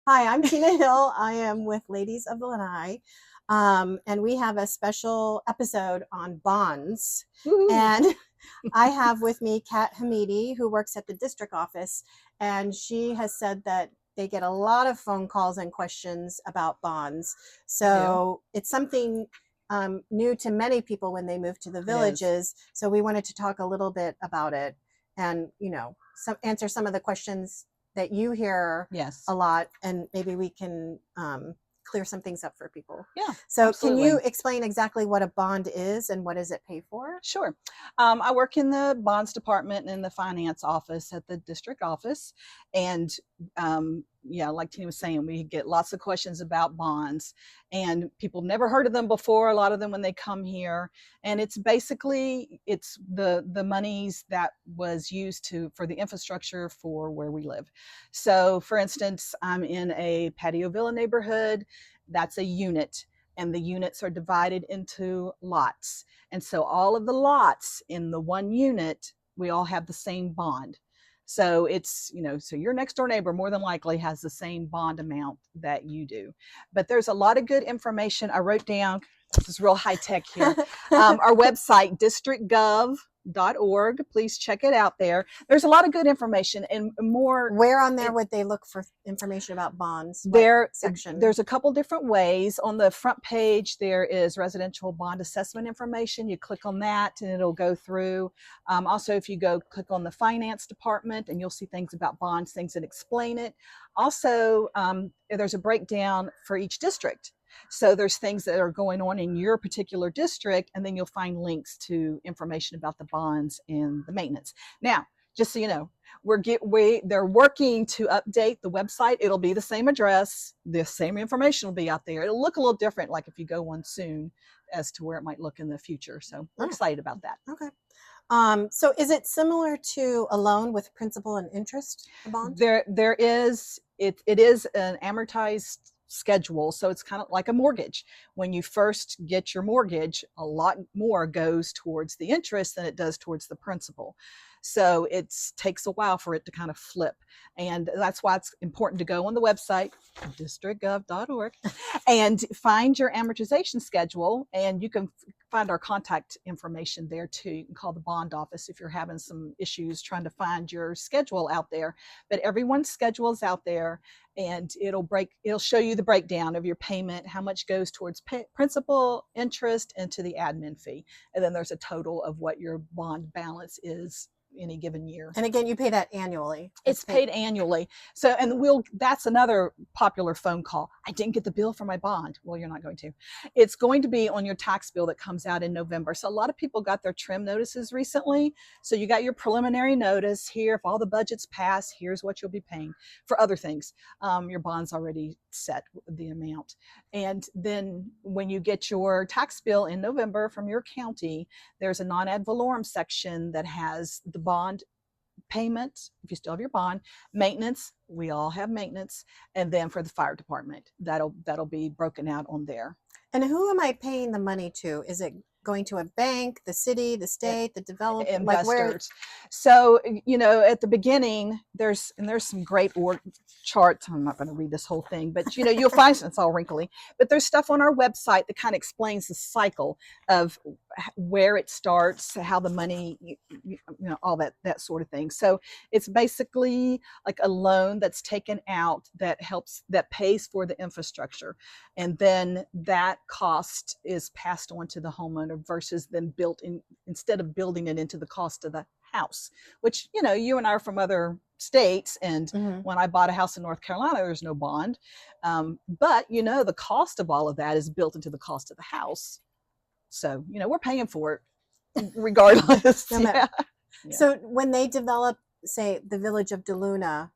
Hi, I'm Tina Hill. I am with Ladies of the Lanai, and we have a special episode on bonds. Woohoo. And I have with me Cat Hamidi, who works at the district office, and she has said that they get a lot of phone calls and questions about bonds. We do. So it's something new to many people when they move to the It is. villages. So we wanted to talk a little bit about it and, answer some of the questions that you hear Yes. a lot, and maybe we can clear some things up for people. Yeah, So can you absolutely. explain exactly what a bond is and what does it pay for? Sure. I work in the bonds department and in the finance office at the district office. And yeah, like Tina was saying, we get lots of questions about bonds, and people have never heard of them before. A lot of them when they come here, and it's basically it's the monies that was used to for the infrastructure for where we live. So, for instance, I'm in a patio villa neighborhood. That's a unit, and the units are divided into lots. And so all of the lots in the one unit, we all have the same bond. So it's, so your next door neighbor more than likely has the same bond amount that you do. But there's a lot of good information I wrote down. This is real high tech here. Our website, districtgov.org. Please check it out there. There's a lot of good information and more. Where on there would they look for information about bonds? What There, section? there's a couple different ways. On the front page, there is residential bond assessment information. You click on that and it'll go through. Also, if you click on the finance department, and you'll see things about bonds, things that explain it. Also, there's a breakdown for each district. So there's things that are going on in your particular district, and then you'll find links to information about the bonds and the maintenance. Now, just so you know, they're working to update the website. It'll be the same address, the same information will be out there. It'll look a little different, like if you go one soon, as to where it might look in the future. So we're Oh, excited about that. okay. So is it similar to a loan with principal and interest, a bond? There is it is an amortized schedule, so it's kind of like a mortgage. When you first get your mortgage, a lot more goes towards the interest than it does towards the principal. So it takes a while for it to kind of flip, and that's why it's important to go on the website districtgov.org and find your amortization schedule. And you can find our contact information there too. You can call the bond office if you're having some issues trying to find your schedule out there. But everyone's schedule is out there, and it'll show you the breakdown of your payment, how much goes towards principal, interest, and to the admin fee. And then there's a total of what your bond balance is any given year. And again, you pay that annually. It's paid annually. So, and that's another popular phone call. I didn't get the bill for my bond. Well, you're not going to. It's going to be on your tax bill that comes out in November. So a lot of people got their trim notices recently. So you got your preliminary notice here. If all the budgets pass, here's what you'll be paying for other things. Your bond's already set the amount. And then when you get your tax bill in November from your county, there's a non-ad valorem section that has the bond payment, if you still have your bond, maintenance, we all have maintenance, and then for the fire department, that'll be broken out on there. And who am I paying the money to? Is it going to a bank, the city, the state, the developer? Like where? Investors. So, at the beginning, there's some great charts. I'm not going to read this whole thing, but you'll find it's all wrinkly. But there's stuff on our website that kind of explains the cycle of where it starts, how the money, all that sort of thing. So it's basically like a loan that's taken out that pays for the infrastructure, and then that cost is passed on to the homeowner versus then instead of building it into the cost of the house, which you and I are from other states, and when I bought a house in North Carolina, there's no bond, but the cost of all of that is built into the cost of the house. So we're paying for it regardless. No matter. Yeah. So when they develop, say, the village of DeLuna,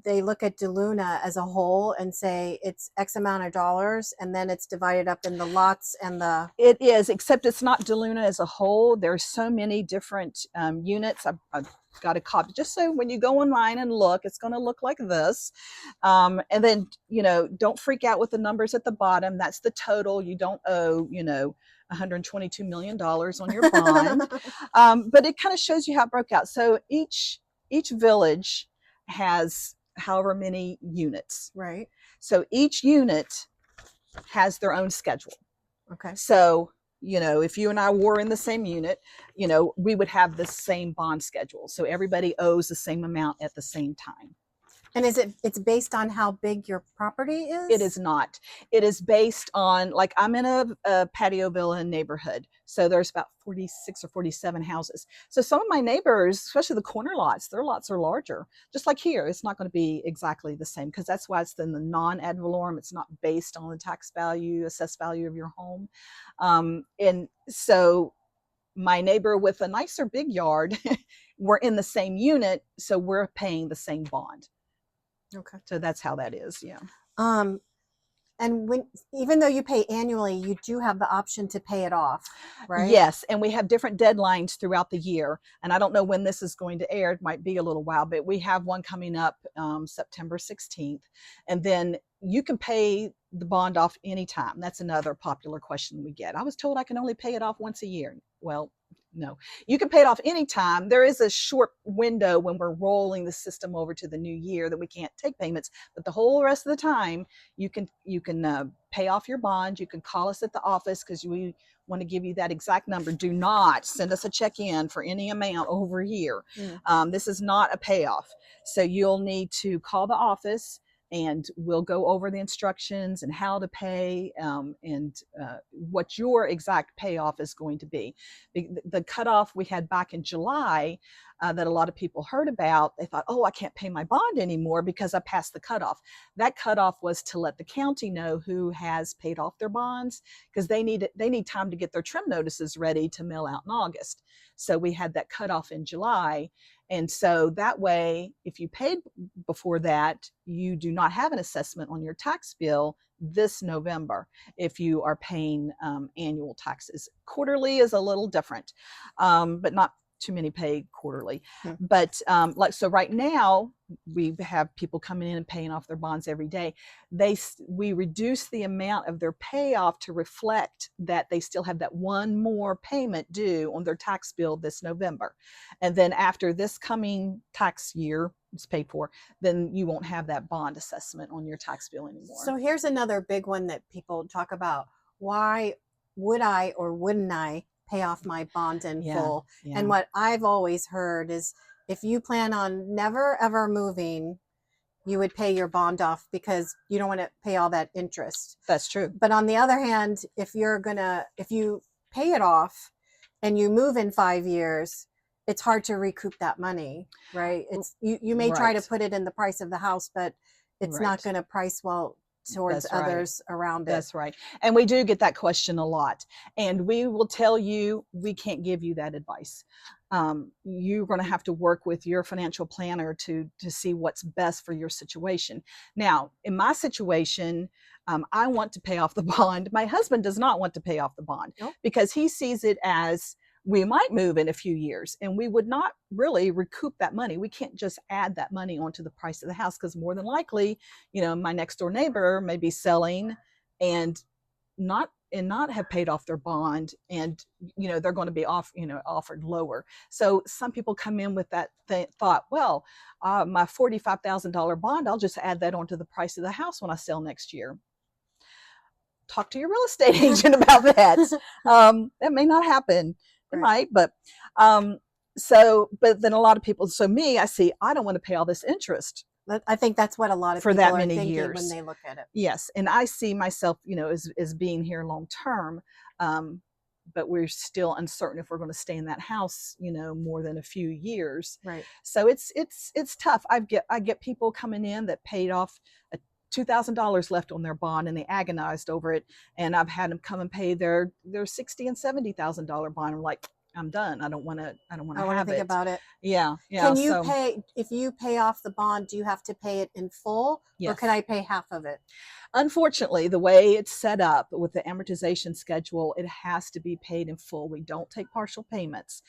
they look at DeLuna as a whole and say it's X amount of dollars, and then it's divided up in the lots and the. It is, except it's not DeLuna as a whole. There's so many different units. I've got a copy just so when you go online and look, it's going to look like this. And then don't freak out with the numbers at the bottom. That's the total. You don't owe $122 million on your bond. But it kind of shows you how it broke out. So each village has however many units. Right. So each unit has their own schedule. Okay. So, if you and I were in the same unit, we would have the same bond schedule. So everybody owes the same amount at the same time. And it's based on how big your property is? It is not. It is based on, like, I'm in a patio villa neighborhood. So there's about 46 or 47 houses. So some of my neighbors, especially the corner lots, their lots are larger. Just like here, it's not going to be exactly the same, because that's why it's in the non-ad valorem. It's not based on the tax value, assessed value of your home. And so my neighbor with a nicer big yard, we're in the same unit, so we're paying the same bond. Okay. So that's how that is. Yeah. And even though you pay annually, you do have the option to pay it off, right? Yes, and we have different deadlines throughout the year. And I don't know when this is going to air. It might be a little while, but we have one coming up September 16th. And then you can pay the bond off anytime. That's another popular question we get. I was told I can only pay it off once a year. Well, no, you can pay it off anytime. There is a short window when we're rolling the system over to the new year that we can't take payments, but the whole rest of the time you can pay off your bond. You can call us at the office, because we want to give you that exact number. Do not send us a check in for any amount over here. This is not a payoff. So you'll need to call the office, and we'll go over the instructions and how to pay, and what your exact payoff is going to be. The cutoff we had back in July, that a lot of people heard about, they thought, oh, I can't pay my bond anymore because I passed the cutoff. That cutoff was to let the county know who has paid off their bonds, because they need time to get their trim notices ready to mail out in August. So we had that cutoff in July. And so that way, if you paid before that, you do not have an assessment on your tax bill this November if you are paying annual taxes. Quarterly is a little different, but not too many pay quarterly. But so right now we have people coming in and paying off their bonds every day. We reduce the amount of their payoff to reflect that they still have that one more payment due on their tax bill this November. And then after this coming tax year is paid for, then you won't have that bond assessment on your tax bill anymore. So here's another big one that people talk about. Why would I or wouldn't I pay off my bond in full? Yeah. And what I've always heard is, if you plan on never ever moving, you would pay your bond off because you don't want to pay all that interest. That's true. But on the other hand, if you pay it off and you move in 5 years, it's hard to recoup that money, right? It's you may try to put it in the price of the house, but it's not going to price well towards others around it. That's right. And we do get that question a lot. And we will tell you, we can't give you that advice. You're going to have to work with your financial planner to see what's best for your situation. Now, in my situation, I want to pay off the bond. My husband does not want to pay off the bond because he sees it as, we might move in a few years and we would not really recoup that money. We can't just add that money onto the price of the house, because more than likely, my next door neighbor may be selling and not have paid off their bond, and they're going to be offered lower. So some people come in with that thought, well, my $45,000 bond, I'll just add that onto the price of the house when I sell next year. Talk to your real estate agent about that. That may not happen. It might, but but then a lot of people, I see, I don't want to pay all this interest. I think that's what a lot of people are thinking when they look at it. Yes, and I see myself, as being here long term, but we're still uncertain if we're going to stay in that house, more than a few years. Right. So it's tough. I get people coming in that paid off $2,000 left on their bond, and they agonized over it. And I've had them come and pay their $60,000 and $70,000 bond. I'm like, I'm done. I don't want to think about it. Yeah. Can you pay, if you pay off the bond, do you have to pay it in full? Yes. Or can I pay half of it? Unfortunately, the way it's set up with the amortization schedule, it has to be paid in full. We don't take partial payments.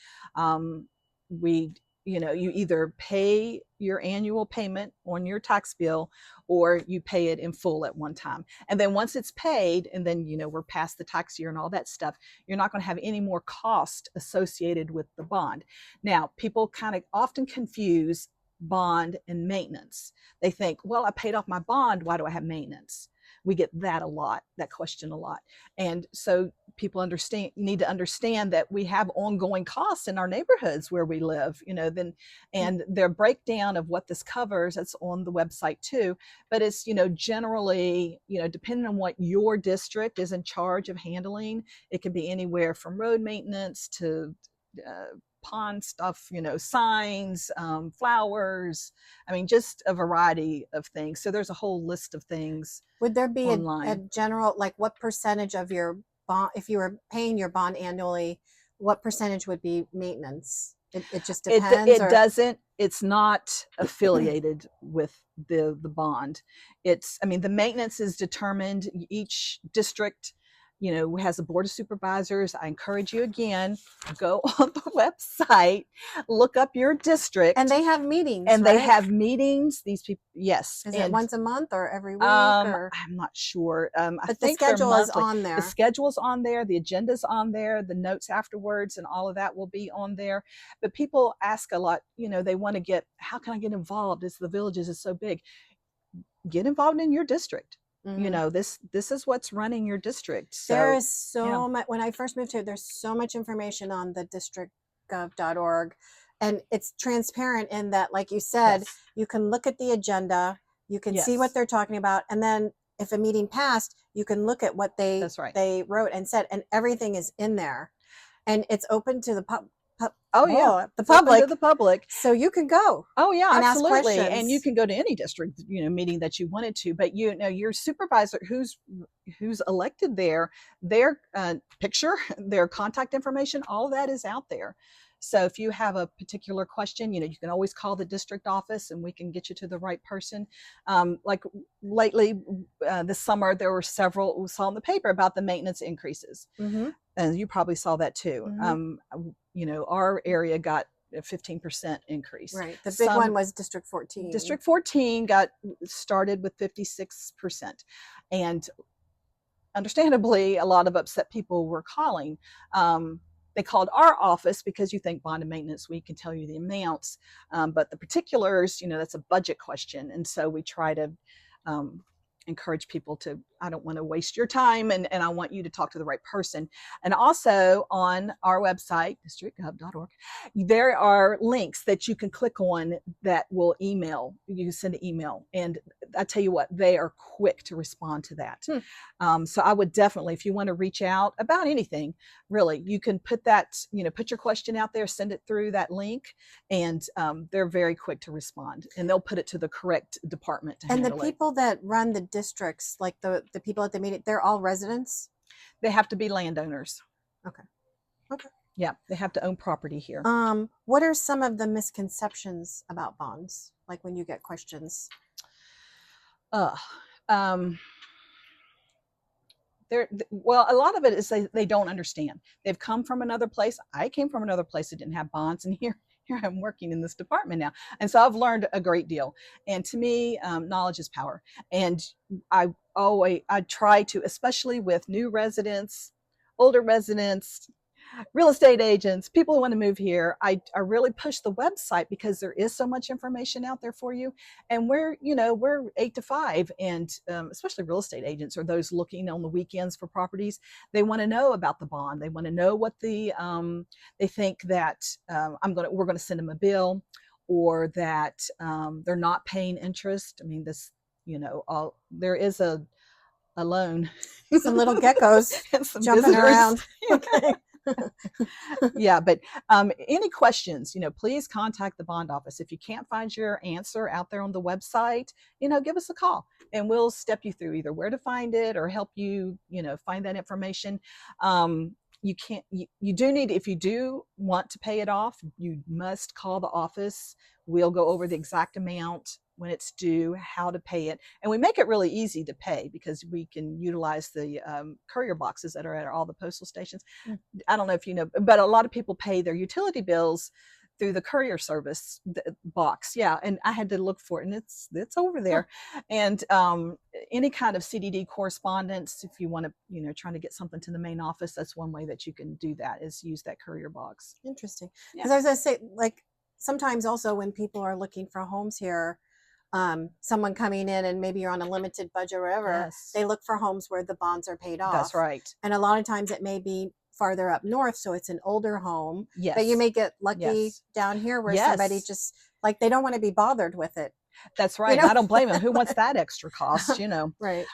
You either pay your annual payment on your tax bill, or you pay it in full at one time. And then once it's paid, and then, we're past the tax year and all that stuff, you're not going to have any more cost associated with the bond. Now, people kind of often confuse bond and maintenance. They think, well, I paid off my bond, why do I have maintenance? We get that a lot, that question a lot. And so people need to understand that we have ongoing costs in our neighborhoods where we live, then, and their breakdown of what this covers, that's on the website too. But it's, generally, depending on what your district is in charge of handling, it can be anywhere from road maintenance to pond stuff, signs, flowers. I mean, just a variety of things. So there's a whole list of things. Would there be a general, like what percentage of your bond, if you were paying your bond annually, what percentage would be maintenance? It just depends. It doesn't. It's not affiliated with the bond. The maintenance is determined. Each district has a board of supervisors. I encourage you again, go on the website, look up your district. And they have meetings, And right? they have meetings, these people, yes. Is it once a month or every week? Or? I'm not sure. But the schedule is on there. The schedule's on there, the agenda's on there, the notes afterwards and all of that will be on there. But people ask a lot, they want to get, how can I get involved? The Villages is so big. Get involved in your district. Mm-hmm. This is what's running your district. So there is so much. When I first moved here, there's so much information on the districtgov.org, and it's transparent in that, like you said, yes, you can look at the agenda, you can see what they're talking about, and then if a meeting passed, you can look at what they wrote and said, and everything is in there, and it's open to the the public. So you can go. Oh yeah, and absolutely. Ask and you can go to any district, meeting that you wanted to, but your supervisor who's elected there, their picture, their contact information, all of that is out there. So if you have a particular question, you can always call the district office and we can get you to the right person. Like lately, this summer, there were several, we saw in the paper about the maintenance increases. Mm-hmm. And you probably saw that too. Mm-hmm. Our area got a 15% increase. Right. The big one was District 14. District 14 got started with 56%. And understandably, a lot of upset people were calling. They called our office because you think bond and maintenance, we can tell you the amounts, but the particulars, that's a budget question. And so we try to encourage people to, I don't want to waste your time, and I want you to talk to the right person. And also on our website, districtgov.org, there are links that you can click on that will email. You can send an email, and I tell you what, they are quick to respond to that. So I would definitely, if you want to reach out about anything, really, you can put that, put your question out there, send it through that link, and they're very quick to respond, and they'll put it to the correct department to handle it. And the people that run the districts, like the people at the meeting, they're all residents? They have to be landowners. Okay. Yeah, they have to own property here. What are some of the misconceptions about bonds, like when you get questions? Well, a lot of it is they don't understand. They've come from another place. I came from another place that didn't have bonds, and here I'm working in this department now. And so I've learned a great deal. And to me, knowledge is power. And I try to, especially with new residents, older residents, real estate agents, people who want to move here, I really push the website because there is so much information out there for you. And we're 8 to 5, and especially real estate agents or those looking on the weekends for properties, they want to know about the bond. They want to know what they think that we're going to send them a bill, or that they're not paying interest. I mean, this, there is a loan. Some little geckos jumping around. Okay. Yeah, but any questions, please contact the bond office. If you can't find your answer out there on the website, give us a call, and we'll step you through either where to find it or help you, find that information. You do need, if you do want to pay it off, you must call the office. We'll go over the exact amount, when it's due, how to pay it. And we make it really easy to pay because we can utilize the courier boxes that are at all the postal stations. I don't know if you know, but a lot of people pay their utility bills through the courier service box. Yeah. And I had to look for it, and it's over there. And any kind of CDD correspondence, if you want to, trying to get something to the main office, that's one way that you can do that, is use that courier box. Interesting. Because I was going to say, like, sometimes also when people are looking for homes here, someone coming in and maybe you're on a limited budget or whatever, Yes. they look for homes where the bonds are paid off. That's right. And a lot of times it may be farther up north, so it's an older home. Yes. But you may get lucky Yes. down here where Yes. somebody just, like, they don't want to be bothered with it. That's right. You know? I don't blame them. Who wants that extra cost, you know? Right.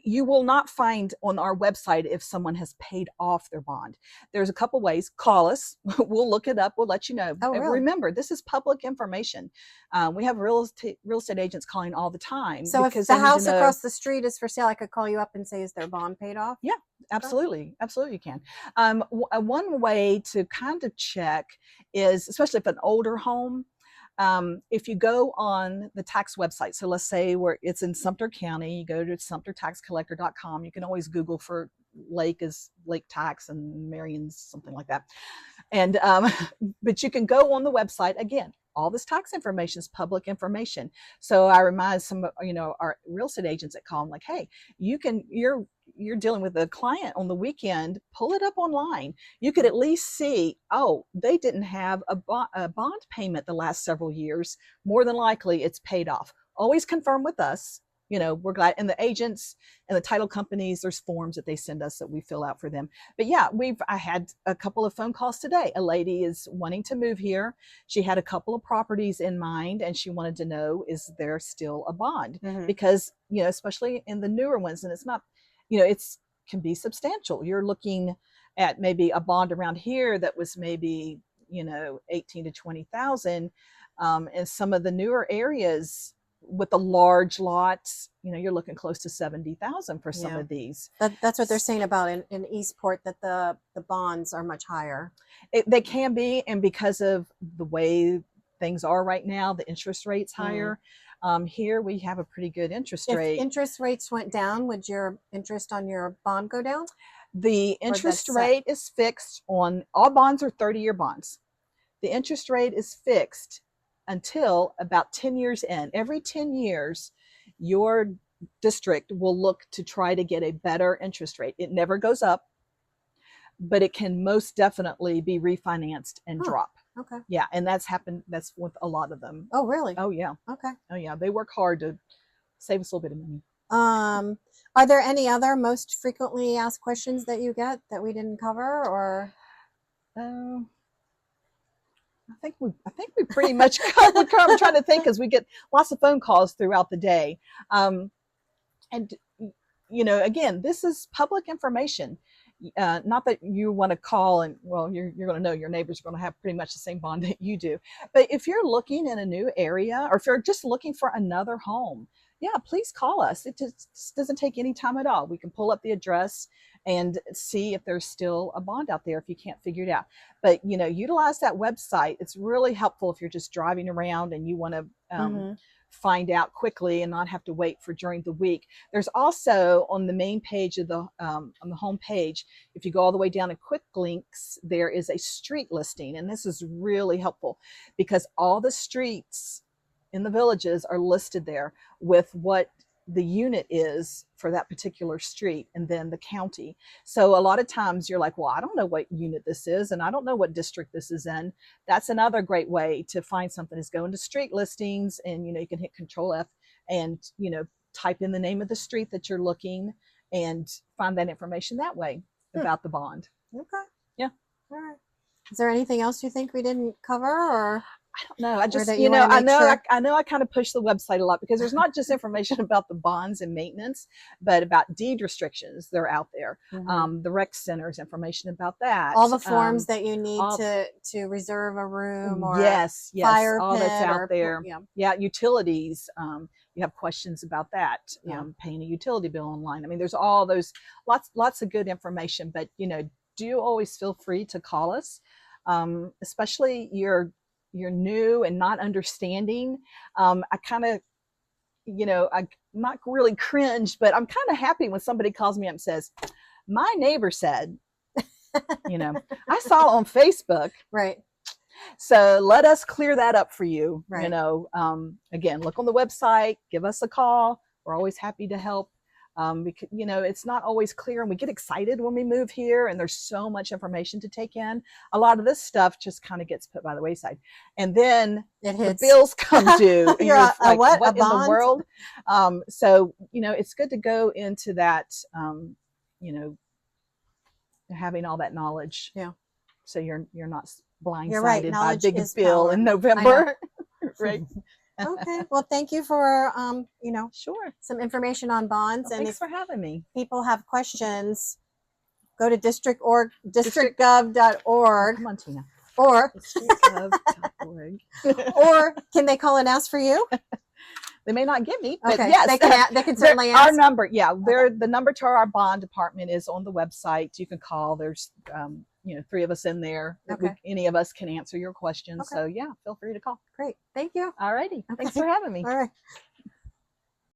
You will not find on our website if someone has paid off their bond. There's a couple ways. Call us. We'll look it up. We'll let you know. Oh, really? Remember, this is public information. We have real estate agents calling all the time. So if the house across the street is for sale, I could call you up and say, is their bond paid off? Yeah, absolutely. Absolutely, you can. One way to kind of check is, especially if an older home, if you go on the tax website, so let's say it's in Sumter County, you go to sumtertaxcollector.com. You can always Google for lake tax and Marion's something like that. And but you can go on the website. Again, all this tax information is public information. So I remind some, our real estate agents that call them, like, hey, you're dealing with a client on the weekend, pull it up online. You could at least see, oh, they didn't have a bond payment the last several years. More than likely it's paid off. Always confirm with us. We're glad. And the agents and the title companies, there's forms that they send us that we fill out for them. But yeah, I had a couple of phone calls today. A lady is wanting to move here. She had a couple of properties in mind and she wanted to know, is there still a bond? Mm-hmm. Because, especially in the newer ones, and it's not, it can be substantial. You're looking at maybe a bond around here that was maybe, 18 to 20,000. And some of the newer areas with the large lots, you're looking close to 70,000 for some of these. That's what they're saying about in Eastport, that the bonds are much higher. They can be, and because of the way things are right now, the interest rate's higher. Here we have a pretty good interest rate. If interest rates went down, would your interest on your bond go down? The interest rate is fixed on all bonds are 30-year bonds. The interest rate is fixed until about 10 years in. Every 10 years, your district will look to try to get a better interest rate. It never goes up, but it can most definitely be refinanced and drop. Okay. Yeah, and that's happened. That's with a lot of them. Oh, really? Oh, yeah. Okay. Oh, yeah. They work hard to save us a little bit of money. Are there any other most frequently asked questions that you get that we didn't cover, or? I think we pretty much covered. I'm trying to think, because we get lots of phone calls throughout the day. And again, this is public information. Not that you want to call and, well, you're going to know your neighbors are going to have pretty much the same bond that you do. But if you're looking in a new area, or if you're just looking for another home, yeah, please call us. It just doesn't take any time at all. We can pull up the address and see if there's still a bond out there if you can't figure it out. But, utilize that website. It's really helpful if you're just driving around and you want to find out quickly and not have to wait for during the week. There's also on the main page of on the home page, if you go all the way down to quick links, there is a street listing. And this is really helpful because all the streets in the villages are listed there with what the unit is for that particular street and then the county. So a lot of times you're like, well, I don't know what unit this is and I don't know what district this is in. That's another great way to find something, is go into street listings and you can hit Control F and type in the name of the street that you're looking and find that information that way about the bond. Okay. Yeah. All right. Is there anything else you think we didn't cover, or? I don't know. I just, I know I kind of push the website a lot because there's not just information about the bonds and maintenance, but about deed restrictions. They're out there. The rec centers, information about that. All the forms that you need to reserve a room or yes, fire all pit that's out there. Yeah, utilities. You have questions about that. Paying a utility bill online. I mean, there's all those lots of good information. But do always feel free to call us, especially you're new and not understanding. I kind of, I not really cringe, but I'm kind of happy when somebody calls me up and says, my neighbor said, I saw it on Facebook. Right. So let us clear that up for you. Right. Again, look on the website, give us a call. We're always happy to help. Because, you know, it's not always clear, and we get excited when we move here and there's so much information to take in. A lot of this stuff just kind of gets put by the wayside, and then the bills come due and you're like, what in the world? So, you know, it's good to go into that, you know, having all that knowledge. Yeah. So you're not blindsided you're right. by a big bill power. in November. Right. Okay. Well, thank you for, you know, sure, some information on bonds. Well, and thanks for having me. People have questions, go to districtgov.org. Come on, Tina. Or districtgov.org. Or can they call and ask for you? They may not get me, but okay. yes, they can certainly ask. Our number, yeah, the number to our bond department is on the website. You can call. There's you know, 3 of us in there. Okay. Any of us can answer your questions. Okay. So yeah, feel free to call. Great. Thank you. All righty. Okay. Thanks for having me. All right.